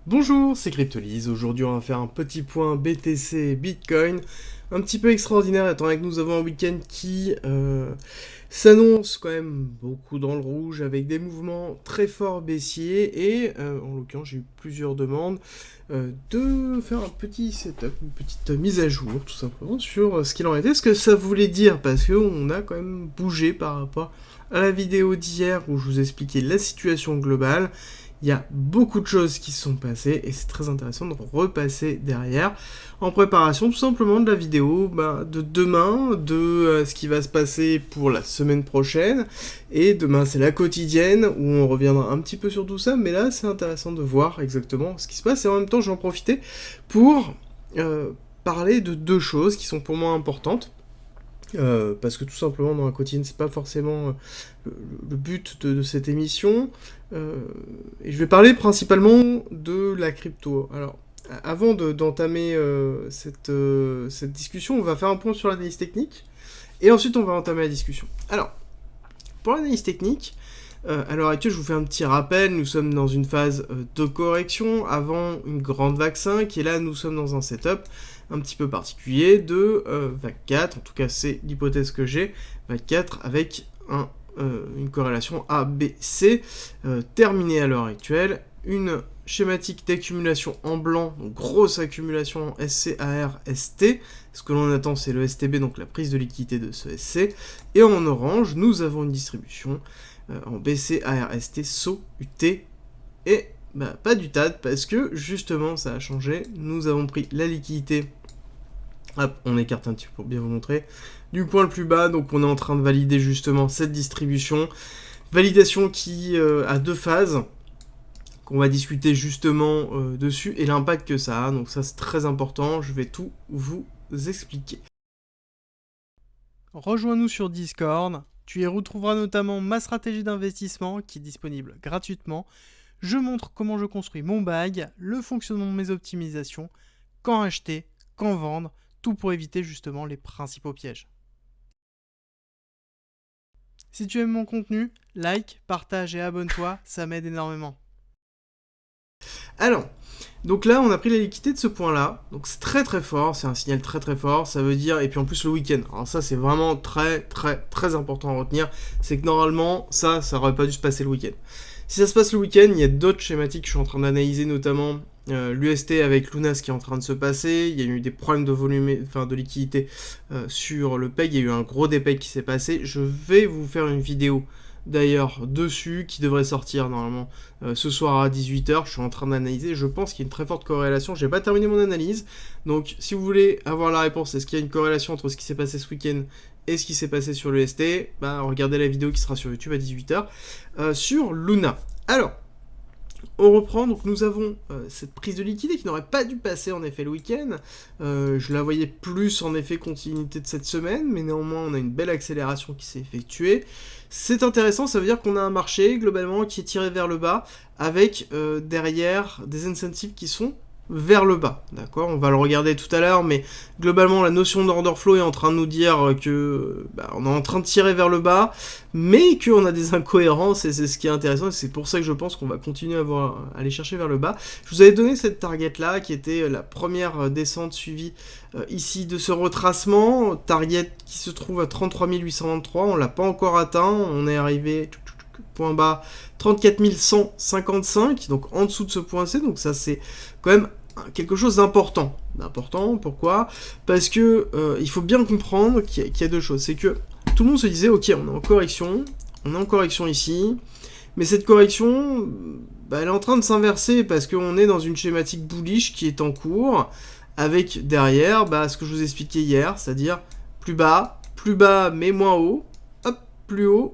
Bonjour, c'est Cryptolyse. Aujourd'hui, on va faire un petit point BTC Bitcoin. Un petit peu extraordinaire, étant donné que nous avons un week-end qui s'annonce quand même beaucoup dans le rouge, avec des mouvements très forts baissiers. Et en l'occurrence, j'ai eu plusieurs demandes de faire un petit setup, une petite mise à jour, tout simplement, sur ce qu'il en était, ce que ça voulait dire, parce qu'on a quand même bougé par rapport à la vidéo d'hier où je vous expliquais la situation globale. Il y a beaucoup de choses qui se sont passées et c'est très intéressant de repasser derrière en préparation tout simplement de la vidéo de demain, de ce qui va se passer pour la semaine prochaine. Et demain c'est la quotidienne où on reviendra un petit peu sur tout ça, mais là c'est intéressant de voir exactement ce qui se passe et en même temps j'en profitais pour parler de deux choses qui sont pour moi importantes. Parce que tout simplement dans la quotidienne c'est pas forcément le but de cette émission, et je vais parler principalement de la crypto. Alors avant d'entamer cette discussion, on va faire un point sur l'analyse technique et ensuite on va entamer la discussion. Alors pour l'analyse technique, à l'heure actuelle, je vous fais un petit rappel, nous sommes dans une phase de correction avant une grande vague 5, et là nous sommes dans un setup un petit peu particulier de vague 4, en tout cas c'est l'hypothèse que j'ai, vague 4 avec une corrélation ABC terminée à l'heure actuelle, une schématique d'accumulation en blanc, donc grosse accumulation en SCAR-ST, ce que l'on attend c'est le STB, donc la prise de liquidité de ce SC, et en orange nous avons une distribution en BC, ARST, SO, UT, et pas du TAD, parce que justement ça a changé, nous avons pris la liquidité, hop, on écarte un petit peu pour bien vous montrer, du point le plus bas, donc on est en train de valider justement cette distribution, validation qui a deux phases, qu'on va discuter justement dessus, et l'impact que ça a, donc ça c'est très important, je vais tout vous expliquer. Rejoins-nous sur Discord, tu y retrouveras notamment ma stratégie d'investissement qui est disponible gratuitement. Je montre comment je construis mon bag, le fonctionnement de mes optimisations, quand acheter, quand vendre, tout pour éviter justement les principaux pièges. Si tu aimes mon contenu, like, partage et abonne-toi, ça m'aide énormément. Alors, donc là, on a pris la liquidité de ce point-là, donc c'est très très fort, c'est un signal très très fort, ça veut dire, et puis en plus le week-end, alors ça c'est vraiment très très très important à retenir, c'est que normalement, ça aurait pas dû se passer le week-end. Si ça se passe le week-end, il y a d'autres schématiques que je suis en train d'analyser, notamment l'UST avec Luna, ce qui est en train de se passer, il y a eu des problèmes de volume, enfin de liquidité sur le PEG, il y a eu un gros dépeg qui s'est passé, je vais vous faire une vidéo d'ailleurs dessus, qui devrait sortir normalement ce soir à 18h, je suis en train d'analyser, je pense qu'il y a une très forte corrélation, j'ai pas terminé mon analyse, donc si vous voulez avoir la réponse, est-ce qu'il y a une corrélation entre ce qui s'est passé ce week-end et ce qui s'est passé sur le ST, regardez la vidéo qui sera sur YouTube à 18h, sur Luna. Alors, on reprend, donc nous avons cette prise de liquidité qui n'aurait pas dû passer en effet le week-end, je la voyais plus en effet continuité de cette semaine, mais néanmoins on a une belle accélération qui s'est effectuée. C'est intéressant, ça veut dire qu'on a un marché globalement qui est tiré vers le bas, avec derrière des incentives qui sont vers le bas, d'accord? On va le regarder tout à l'heure, mais globalement la notion d'order flow est en train de nous dire que on est en train de tirer vers le bas, mais qu'on a des incohérences, et c'est ce qui est intéressant, et c'est pour ça que je pense qu'on va continuer à aller chercher vers le bas. Je vous avais donné cette target là, qui était la première descente suivie ici de ce retracement, target qui se trouve à 33 823, on l'a pas encore atteint, on est arrivé point bas 34 155, donc en dessous de ce point C, donc ça c'est quand même quelque chose d'important. Pourquoi? Parce que il faut bien comprendre qu'il y a deux choses, c'est que tout le monde se disait ok, on est en correction ici, mais cette correction, elle est en train de s'inverser parce qu'on est dans une schématique bullish qui est en cours, avec derrière ce que je vous expliquais hier, c'est-à-dire plus bas mais moins haut, hop, plus haut,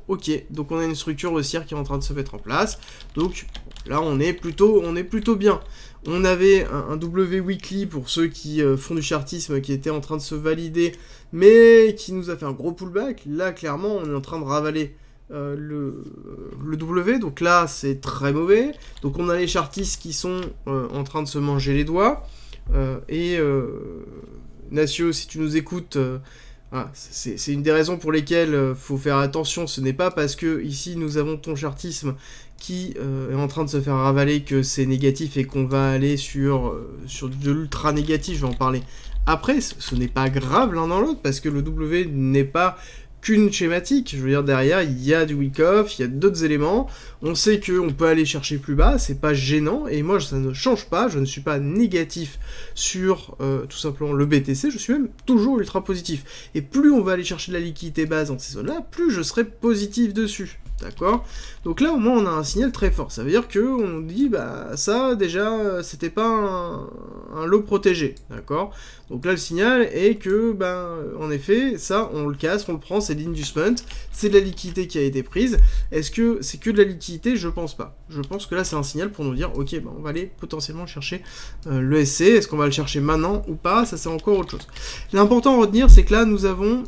ok. Donc on a une structure haussière qui est en train de se mettre en place. Donc là on est plutôt bien. On avait un W weekly pour ceux qui font du chartisme qui était en train de se valider, mais qui nous a fait un gros pullback. Là clairement on est en train de ravaler le W, donc là c'est très mauvais. Donc on a les chartistes qui sont en train de se manger les doigts. Nacio, si tu nous écoutes, voilà, c'est une des raisons pour lesquelles faut faire attention. Ce n'est pas parce que ici nous avons ton chartisme qui est en train de se faire ravaler que c'est négatif et qu'on va aller sur de l'ultra négatif, je vais en parler après. Ce n'est pas grave l'un dans l'autre, parce que le W n'est pas qu'une schématique. Je veux dire, derrière, il y a du week-off, il y a d'autres éléments. On sait qu'on peut aller chercher plus bas, c'est pas gênant, et moi, ça ne change pas. Je ne suis pas négatif sur tout simplement le BTC, je suis même toujours ultra positif. Et plus on va aller chercher de la liquidité base dans ces zones-là, plus je serai positif dessus. D'accord? Donc là, au moins, on a un signal très fort. Ça veut dire qu'on dit, bah, ça, déjà, c'était pas un lot protégé. D'accord? Donc là, le signal est que, ben, en effet, ça, on le casse, on le prend, c'est l'inducement, c'est de la liquidité qui a été prise. Est-ce que c'est que de la liquidité? Je pense pas. Je pense que là, c'est un signal pour nous dire, ok, ben, on va aller potentiellement chercher le SC. Est-ce qu'on va le chercher maintenant ou pas? Ça, c'est encore autre chose. L'important à retenir, c'est que là, nous avons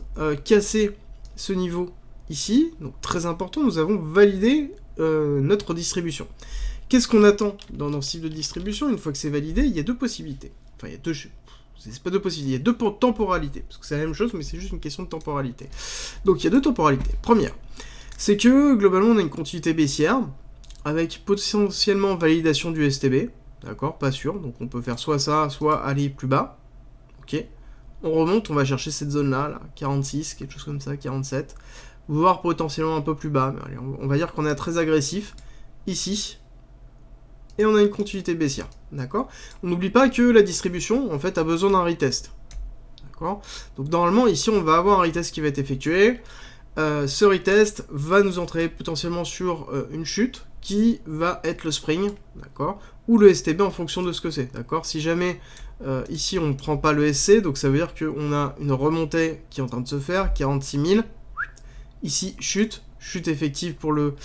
cassé ce niveau ici, donc très important, nous avons validé notre distribution. Qu'est-ce qu'on attend dans ce type de distribution? Une fois que c'est validé, il y a deux possibilités. Enfin, il y a deux... C'est pas deux possibilités, il y a deux temporalités, parce que c'est la même chose, mais c'est juste une question de temporalité. Donc il y a deux temporalités. Première, c'est que globalement on a une continuité baissière, avec potentiellement validation du STB, d'accord, pas sûr, donc on peut faire soit ça, soit aller plus bas, ok. On remonte, on va chercher cette zone-là, là, 46, quelque chose comme ça, 47, voire potentiellement un peu plus bas, mais allez, on va dire qu'on est très agressif, ici, et on a une continuité baissière, d'accord? On n'oublie pas que la distribution, en fait, a besoin d'un retest, d'accord? Donc normalement, ici, on va avoir un retest qui va être effectué, ce retest va nous entraîner potentiellement sur une chute, qui va être le spring, d'accord? Ou le STB en fonction de ce que c'est, d'accord? Si jamais, ici, on ne prend pas le SC, donc ça veut dire qu'on a une remontée qui est en train de se faire, 46 000, ici, chute effective pour le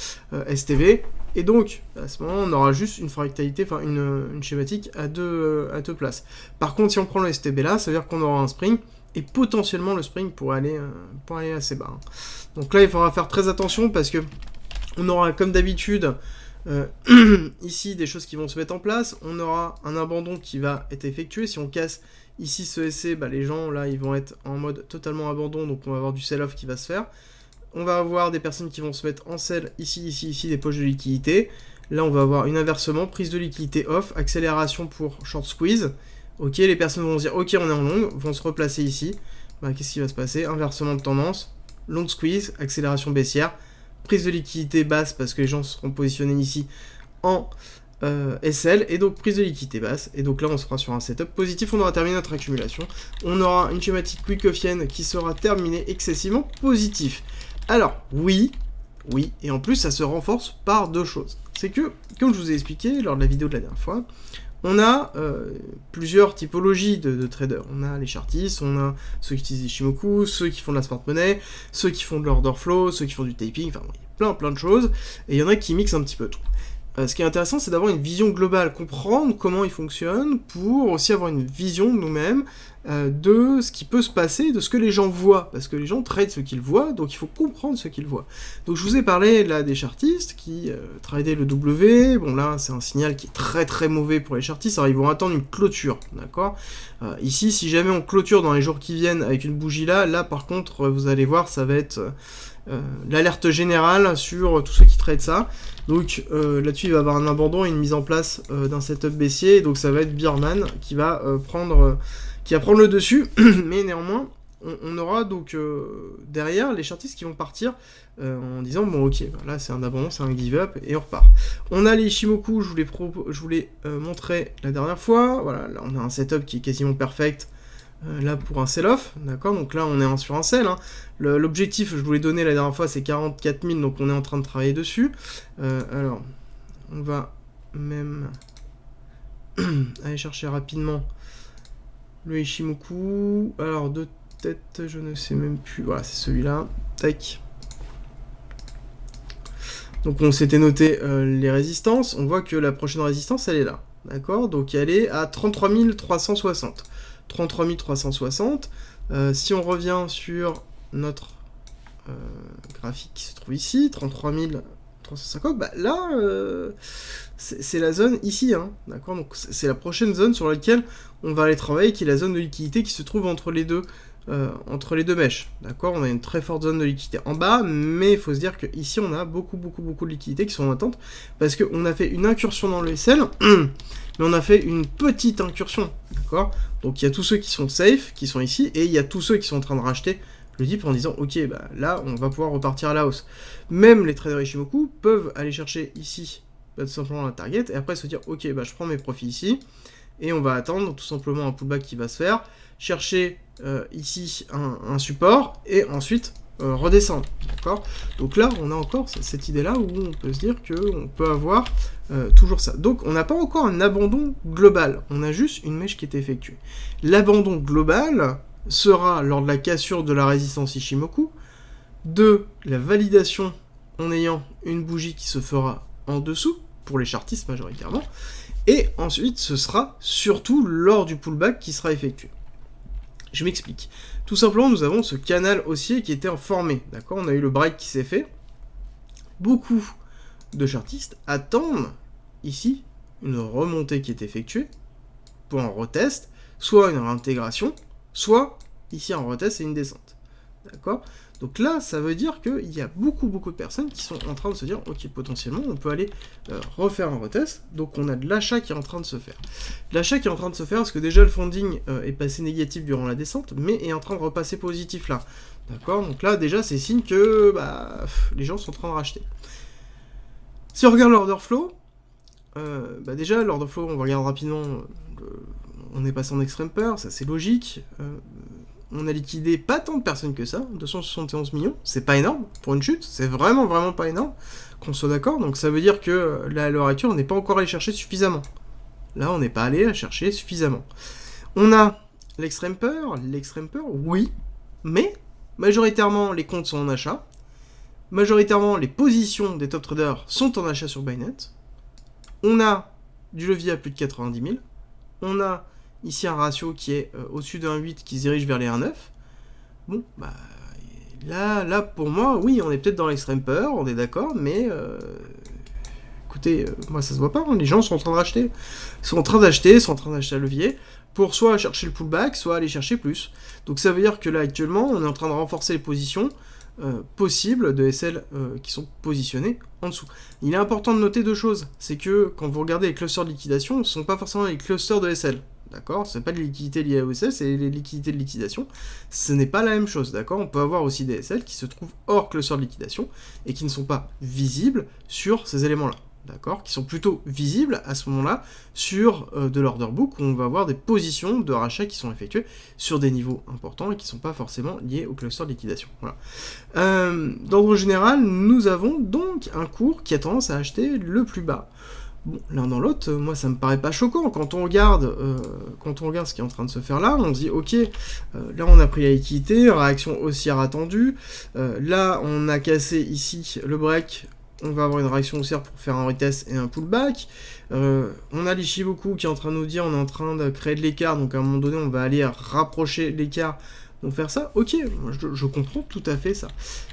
STB, et donc, à ce moment, on aura juste une fractalité, enfin une schématique à deux places. Par contre, si on prend le STB là, ça veut dire qu'on aura un spring, et potentiellement le spring pourrait aller assez bas. Hein. Donc là, il faudra faire très attention, parce que on aura, comme d'habitude, ici, des choses qui vont se mettre en place. On aura un abandon qui va être effectué. Si on casse ici ce SC, bah, les gens, là, ils vont être en mode totalement abandon, donc on va avoir du sell-off qui va se faire. On va avoir des personnes qui vont se mettre en sell, ici, des poches de liquidité. Là, on va avoir une inversement, prise de liquidité off, accélération pour short squeeze. Ok, les personnes vont se dire, ok, on est en long, vont se replacer ici. Bah, qu'est-ce qui va se passer? Inversement de tendance, long squeeze, accélération baissière, prise de liquidité basse, parce que les gens seront positionnés ici en SL, et donc prise de liquidité basse. Et donc là, on sera sur un setup positif, on aura terminé notre accumulation. On aura une schématique Wyckofienne qui sera terminée excessivement positif. Alors, oui, et en plus, ça se renforce par deux choses. C'est que, comme je vous ai expliqué lors de la vidéo de la dernière fois, on a plusieurs typologies de traders. On a les chartistes, on a ceux qui utilisent Ishimoku, ceux qui font de la smart money, ceux qui font de l'order flow, ceux qui font du taping, enfin, il y a plein de choses, et il y en a qui mixent un petit peu tout. Ce qui est intéressant, c'est d'avoir une vision globale, comprendre comment ils fonctionnent, pour aussi avoir une vision de nous-mêmes de ce qui peut se passer, de ce que les gens voient, parce que les gens traitent ce qu'ils voient, donc il faut comprendre ce qu'ils voient. Donc je vous ai parlé là des chartistes qui tradaient le W, bon là c'est un signal qui est très mauvais pour les chartistes, alors ils vont attendre une clôture, d'accord? Ici, si jamais on clôture dans les jours qui viennent avec une bougie là par contre, vous allez voir, ça va être l'alerte générale sur tous ceux qui traitent ça. Donc là-dessus, il va y avoir un abandon et une mise en place d'un setup baissier, et donc ça va être Beerman qui va prendre le dessus, mais néanmoins, on aura donc derrière les chartistes qui vont partir en disant bon ok, là c'est un abandon, c'est un give up, et on repart. On a les Ishimoku, je vous l'ai montré la dernière fois, voilà, là on a un setup qui est quasiment perfect, là pour un sell-off, d'accord, donc là on est sur un sell, hein. L'objectif, je vous l'ai donné la dernière fois, c'est 44 000, donc on est en train de travailler dessus. Alors, on va même aller chercher rapidement le Ishimoku. Alors, de tête, je ne sais même plus, voilà, c'est celui-là, tac. Donc on s'était noté les résistances, on voit que la prochaine résistance, elle est là, d'accord, donc elle est à 33 360. 33 360, si on revient sur notre graphique qui se trouve ici, 33 350, bah là, c'est la zone ici, hein, d'accord, donc c'est la prochaine zone sur laquelle on va aller travailler, qui est la zone de liquidité qui se trouve entre les deux entre les deux mèches, d'accord? On a une très forte zone de liquidité en bas, mais il faut se dire qu'ici on a beaucoup de liquidités qui sont en attente, parce qu'on a fait une incursion dans le SL, mais on a fait une petite incursion, d'accord? Donc il y a tous ceux qui sont safe, qui sont ici, et il y a tous ceux qui sont en train de racheter le dip en disant ok, bah là on va pouvoir repartir à la hausse. Même les traders Ichimoku peuvent aller chercher ici tout simplement la target, et après se dire ok, bah je prends mes profits ici, et on va attendre tout simplement un pullback qui va se faire, chercher ici un support, et ensuite redescendre, d'accord? Donc là, on a encore cette idée-là où on peut se dire qu'on peut avoir toujours ça. Donc on n'a pas encore un abandon global, on a juste une mèche qui est effectuée. L'abandon global sera lors de la cassure de la résistance Ichimoku, de la validation en ayant une bougie qui se fera en dessous, pour les chartistes majoritairement, et ensuite ce sera surtout lors du pullback qui sera effectué. Je m'explique. Tout simplement, nous avons ce canal haussier qui était formé, d'accord? On a eu le break qui s'est fait. Beaucoup de chartistes attendent ici une remontée qui est effectuée pour un retest, soit une réintégration, soit ici un retest et une descente, d'accord? Donc là, ça veut dire qu'il y a beaucoup de personnes qui sont en train de se dire, ok, potentiellement, on peut aller refaire un retest. Donc on a de l'achat qui est en train de se faire. L'achat qui est en train de se faire parce que déjà le funding est passé négatif durant la descente, mais est en train de repasser positif là. D'accord? Donc là, déjà, c'est signe que les gens sont en train de racheter. Si on regarde l'order flow, déjà, l'order flow, on regarde rapidement, on est passé en extreme peur, ça c'est logique. On a liquidé pas tant de personnes que ça, 271 millions, c'est pas énorme pour une chute, c'est vraiment pas énorme, qu'on soit d'accord, donc ça veut dire que là, à l'heure actuelle, on n'est pas encore allé chercher suffisamment. Là, on n'est pas allé la chercher suffisamment. On a l'extreme peur, oui, mais majoritairement, les comptes sont en achat, majoritairement, les positions des top traders sont en achat sur Binance, on a du levier à plus de 90 000, on a ici un ratio qui est au-dessus de 1,8 qui se dirige vers les 1,9. Bon, là, pour moi, oui, on est peut-être dans l'extrême peur, on est d'accord, mais écoutez, moi ça se voit pas, hein, les gens sont en train de racheter. Ils sont en train d'acheter à levier pour soit chercher le pullback, soit aller chercher plus. Donc ça veut dire que là, actuellement, on est en train de renforcer les positions possibles de SL qui sont positionnés en dessous. Il est important de noter deux choses, c'est que quand vous regardez les clusters de liquidation, ce ne sont pas forcément les clusters de SL. D'accord? Ce n'est pas des liquidités liées à OSL, c'est les liquidités de liquidation. Ce n'est pas la même chose, d'accord? On peut avoir aussi des SL qui se trouvent hors cluster de liquidation et qui ne sont pas visibles sur ces éléments-là, d'accord? Qui sont plutôt visibles à ce moment-là sur de l'order book où on va avoir des positions de rachat qui sont effectuées sur des niveaux importants et qui ne sont pas forcément liés au cluster de liquidation. Voilà. D'ordre général, nous avons donc un cours qui a tendance à acheter le plus bas. Bon, l'un dans l'autre, moi ça me paraît pas choquant. Quand on regarde ce qui est en train de se faire là, on se dit ok, là on a pris la liquidité, réaction haussière attendue, là on a cassé ici le break, on va avoir une réaction haussière pour faire un retest et un pullback, on a l'Ichimoku qui est en train de nous dire on est en train de créer de l'écart, donc à un moment donné on va aller rapprocher l'écart. Donc faire ça, ok, je comprends tout à fait ça.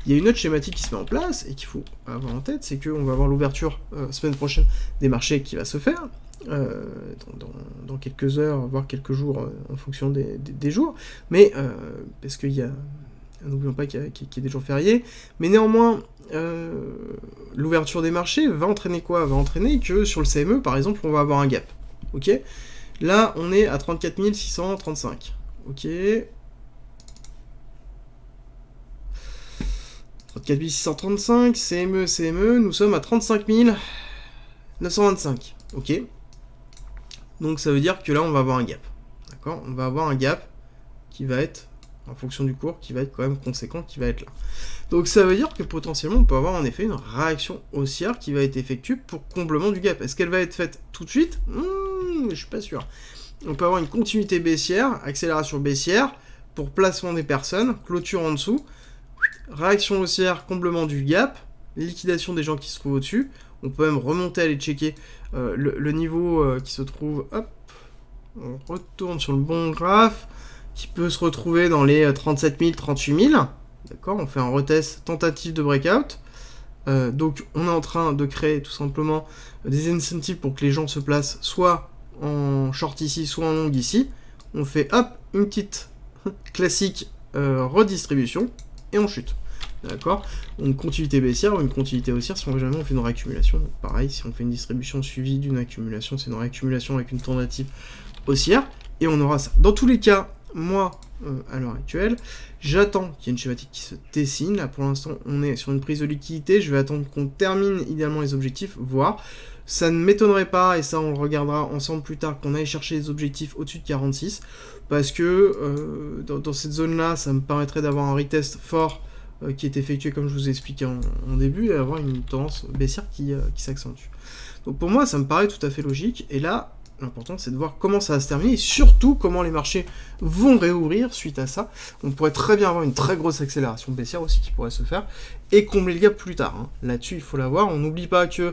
Il y a une autre schématique qui se met en place et qu'il faut avoir en tête, c'est qu'on va avoir l'ouverture semaine prochaine des marchés qui va se faire dans quelques heures, voire quelques jours en fonction des jours. Mais parce qu'il y a, n'oublions pas qu'il y a des jours fériés, mais néanmoins l'ouverture des marchés va entraîner quoi? Va entraîner que sur le CME par exemple on va avoir un gap. Ok, là on est à 34 635. Ok. 34 635, CME, nous sommes à 35 925, ok. Donc ça veut dire que là on va avoir un gap, d'accord? On va avoir un gap qui va être, en fonction du cours, qui va être quand même conséquent, qui va être là. Donc ça veut dire que potentiellement on peut avoir en effet une réaction haussière qui va être effectuée pour comblement du gap. Est-ce qu'elle va être faite tout de suite? Je suis pas sûr. On peut avoir une continuité baissière, accélération baissière, pour placement des personnes, clôture en dessous, réaction haussière, comblement du gap, liquidation des gens qui se trouvent au-dessus. On peut même remonter, aller checker le niveau qui se trouve, hop, on retourne sur le bon graphe, qui peut se retrouver dans les 37 000, 38 000. D'accord, on fait un retest tentative de breakout. Donc on est en train de créer tout simplement des incentives pour que les gens se placent soit en short ici, soit en long ici. On fait hop, une petite classique redistribution, et on chute. D'accord? Une continuité baissière ou une continuité haussière si jamais on fait une réaccumulation. Donc, pareil, si on fait une distribution suivie d'une accumulation, c'est une réaccumulation avec une tentative haussière, et on aura ça. Dans tous les cas, moi, à l'heure actuelle, j'attends qu'il y ait une schématique qui se dessine. Là, pour l'instant, on est sur une prise de liquidité. Je vais attendre qu'on termine idéalement les objectifs, voire ça ne m'étonnerait pas, et ça on le regardera ensemble plus tard, qu'on aille chercher les objectifs au-dessus de 46, parce que dans cette zone-là, ça me permettrait d'avoir un retest fort qui est effectué comme je vous ai expliqué en début, et avoir une tendance baissière qui s'accentue. Donc pour moi, ça me paraît tout à fait logique, et là, l'important c'est de voir comment ça va se terminer, et surtout comment les marchés vont réouvrir suite à ça. On pourrait très bien avoir une très grosse accélération baissière aussi qui pourrait se faire, et combler le gap plus tard. Hein. Là-dessus, il faut l'avoir. On n'oublie pas que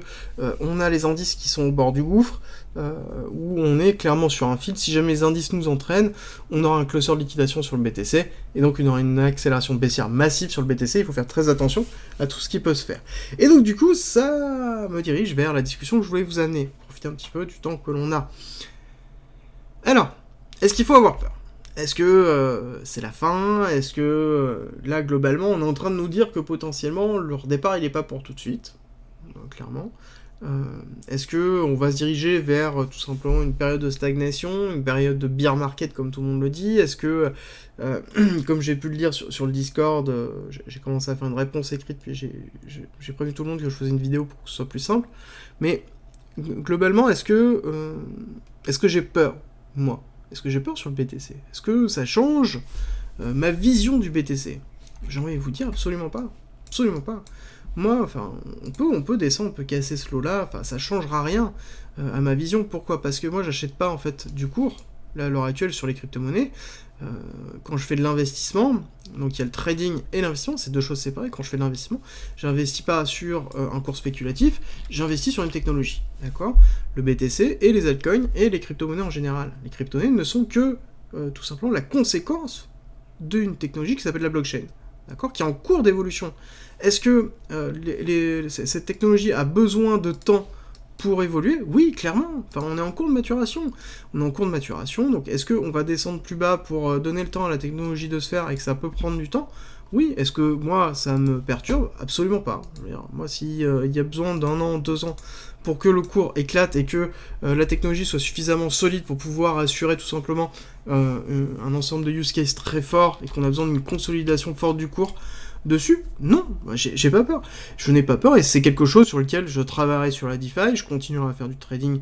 on a les indices qui sont au bord du gouffre, où on est clairement sur un fil. Si jamais les indices nous entraînent, on aura un closer de liquidation sur le BTC, et donc on aura une accélération baissière massive sur le BTC. Il faut faire très attention à tout ce qui peut se faire. Et donc du coup, ça me dirige vers la discussion que je voulais vous amener. Profiter un petit peu du temps que l'on a. Alors, est-ce qu'il faut avoir peur ? Est-ce que c'est la fin ? Est-ce que là, globalement, on est en train de nous dire que potentiellement, leur départ, il n'est pas pour tout de suite, clairement. Est-ce que on va se diriger vers tout simplement une période de stagnation, une période de bear market, comme tout le monde le dit ? Est-ce que, comme j'ai pu le dire sur le Discord, j'ai commencé à faire une réponse écrite, puis j'ai prévenu tout le monde que je faisais une vidéo pour que ce soit plus simple. Mais globalement, est-ce que j'ai peur, moi ? Est-ce que j'ai peur sur le BTC ? Est-ce que ça change ma vision du BTC ? J'ai envie de vous dire absolument pas. Absolument pas. Moi, enfin, on peut descendre, on peut casser ce lot-là, enfin, ça changera rien à ma vision. Pourquoi ? Parce que moi, j'achète pas, en fait, du cours, là, à l'heure actuelle, sur les crypto-monnaies. Quand je fais de l'investissement, donc il y a le trading et l'investissement, c'est deux choses séparées. Quand je fais de l'investissement, j'investis pas sur un cours spéculatif, j'investis sur une technologie, d'accord ? Le BTC et les altcoins et les crypto-monnaies en général. Les crypto-monnaies ne sont que, tout simplement, la conséquence d'une technologie qui s'appelle la blockchain, d'accord ? Qui est en cours d'évolution. Est-ce que cette technologie a besoin de temps pour évoluer ? Oui, clairement. Enfin, on est en cours de maturation. Donc est-ce qu'on va descendre plus bas pour donner le temps à la technologie de se faire et que ça peut prendre du temps ? Oui. Est-ce que moi, ça me perturbe ? Absolument pas. Moi, s'il y a besoin d'1 an, 2 ans pour que le cours éclate et que la technologie soit suffisamment solide pour pouvoir assurer tout simplement un ensemble de use cases très fort et qu'on a besoin d'une consolidation forte du cours dessus, non, j'ai pas peur. Je n'ai pas peur et c'est quelque chose sur lequel je travaillerai sur la DeFi, je continuerai à faire du trading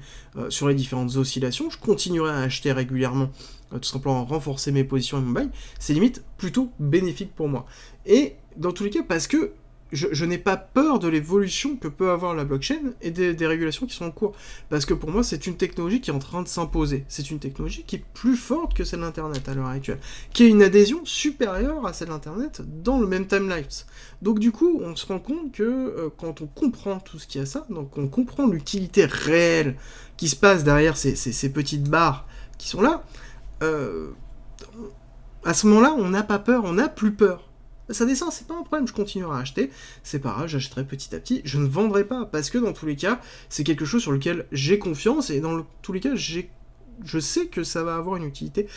sur les différentes oscillations, je continuerai à acheter régulièrement, tout simplement renforcer mes positions et mon buy, c'est limite plutôt bénéfique pour moi. Et dans tous les cas, parce que je n'ai pas peur de l'évolution que peut avoir la blockchain et des régulations qui sont en cours. Parce que pour moi, c'est une technologie qui est en train de s'imposer. C'est une technologie qui est plus forte que celle d'Internet à l'heure actuelle. Qui a une adhésion supérieure à celle d'Internet dans le même timelapse. Donc du coup, on se rend compte que quand on comprend tout ce qu'il y a ça, donc on comprend l'utilité réelle qui se passe derrière ces petites barres qui sont là, à ce moment-là, on n'a pas peur, on n'a plus peur. Ça descend, c'est pas un problème, je continuerai à acheter, c'est pas grave, j'achèterai petit à petit, je ne vendrai pas, parce que dans tous les cas, c'est quelque chose sur lequel j'ai confiance, et dans tous les cas, je sais que ça va avoir une utilité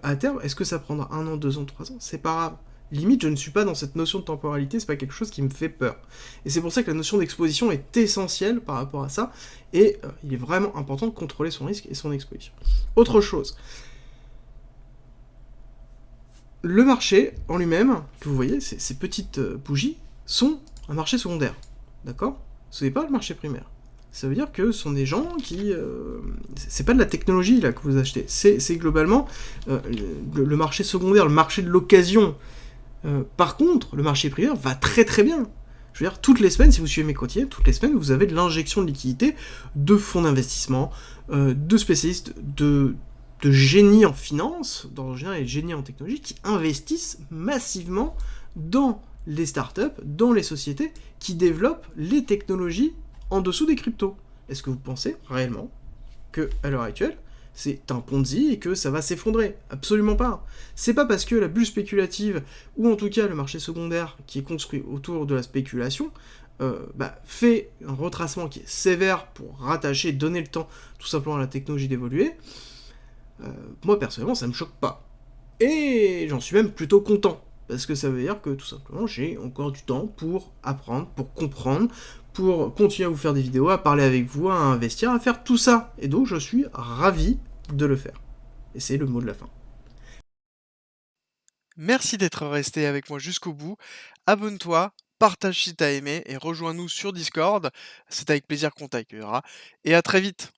à terme. Est-ce que ça prendra 1 an, 2 ans, 3 ans ? C'est pas grave. Limite, je ne suis pas dans cette notion de temporalité, c'est pas quelque chose qui me fait peur. Et c'est pour ça que la notion d'exposition est essentielle par rapport à ça, et il est vraiment important de contrôler son risque et son exposition. Autre chose, le marché en lui-même, que vous voyez, ces petites bougies, sont un marché secondaire, d'accord ? Ce n'est pas le marché primaire. Ça veut dire que ce sont des gens qui... c'est pas de la technologie là que vous achetez, c'est globalement le marché secondaire, le marché de l'occasion. Par contre, le marché primaire va très très bien. Je veux dire, toutes les semaines, si vous suivez mes quotidiens, toutes les semaines, vous avez de l'injection de liquidité de fonds d'investissement, de spécialistes, de génies en finance, dans le général et de génies en technologie, qui investissent massivement dans les startups, dans les sociétés qui développent les technologies en dessous des cryptos. Est-ce que vous pensez réellement que, à l'heure actuelle, c'est un Ponzi et que ça va s'effondrer ? Absolument pas. C'est pas parce que la bulle spéculative, ou en tout cas le marché secondaire qui est construit autour de la spéculation, fait un retracement qui est sévère pour rattacher, donner le temps tout simplement à la technologie d'évoluer. Moi personnellement ça me choque pas. Et j'en suis même plutôt content. parce que ça veut dire que tout simplement j'ai encore du temps pour apprendre, pour comprendre, pour continuer à vous faire des vidéos, à parler avec vous, à investir, à faire tout ça. Et donc je suis ravi de le faire. Et c'est le mot de la fin. Merci d'être resté avec moi jusqu'au bout. Abonne-toi, partage si t'as aimé et rejoins-nous sur Discord. C'est avec plaisir qu'on t'accueillera. Et à très vite.